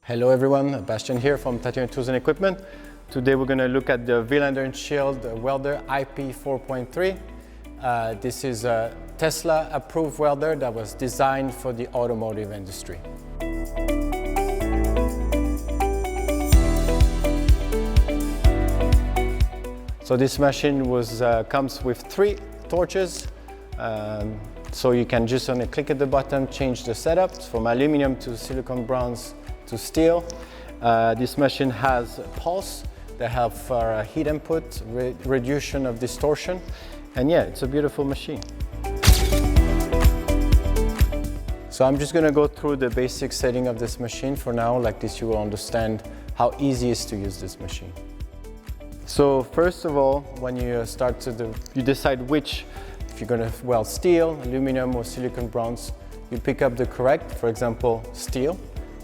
Hello everyone, Bastian here from Titanium Tools and Equipment. Today we're going to look at the Wielander+Schill Welder IP 4.3. This is a Tesla approved welder that was designed for the automotive industry. So this machine comes with 3 torches. So you can just on a click of the button change the setup from aluminum to silicon bronze to steel. This machine has pulse that help for heat input, reduction of distortion, and yeah, it's a beautiful machine. So I'm just going to go through the basic setting of this machine for now. Like this you will understand how easy it is to use this machine. So first of all, when you start you decide if you're going to weld steel, aluminum or silicon bronze, you pick up the correct, for example, steel.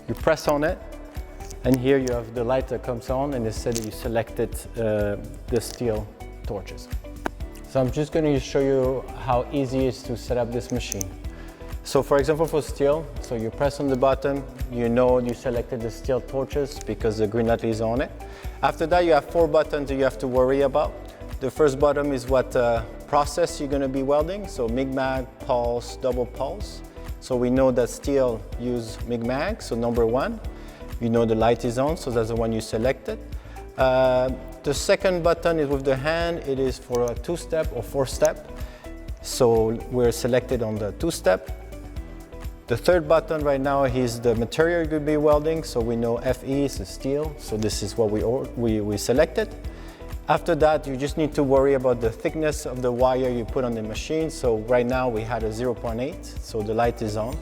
You press on it, and here you have the light that comes on, and it said that you selected the steel torches. So I'm just going to show you how easy it is to set up this machine. So for example, for steel, so you press on the button, you know you selected the steel torches because the green light is on it. After that, you have 4 buttons that you have to worry about. The first button is what process you're going to be welding, so MIG, pulse, double pulse. So we know that steel use MIG, so number 1. You know the light is on, so that's the one you selected. The second button is with the hand. It is for a 2-step or 4-step. So we're selected on the 2-step. The third button right now is the material you'll be welding. So we know FE is steel, so this is what we selected. After that, you just need to worry about the thickness of the wire you put on the machine. So right now we had a 0.8, so the light is on.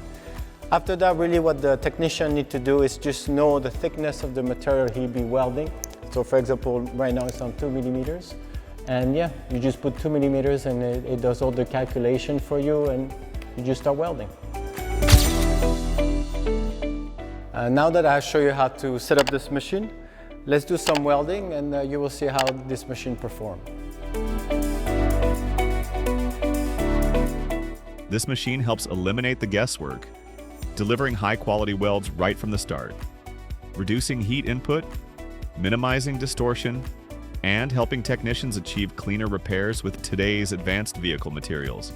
After that, really what the technician needs to do is just know the thickness of the material he'll be welding. So for example, right now it's on 2 millimeters. And yeah, you just put 2 millimeters and it does all the calculation for you, and you just start welding. Now that I show you how to set up this machine, let's do some welding, and you will see how this machine performs. This machine helps eliminate the guesswork, delivering high-quality welds right from the start, reducing heat input, minimizing distortion, and helping technicians achieve cleaner repairs with today's advanced vehicle materials.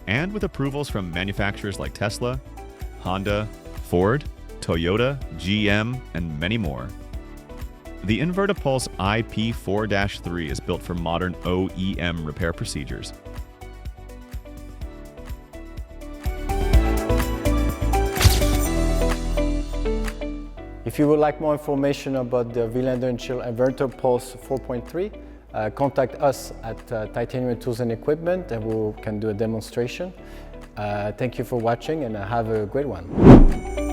And with approvals from manufacturers like Tesla, Honda, Ford, Toyota, GM, and many more. The InvertaPuls IP4-3 is built for modern OEM repair procedures. If you would like more information about the Wielander+Schill InvertaPuls 4.3, contact us at Titanium Tools and Equipment, and we can do a demonstration. Thank you for watching, and have a great one.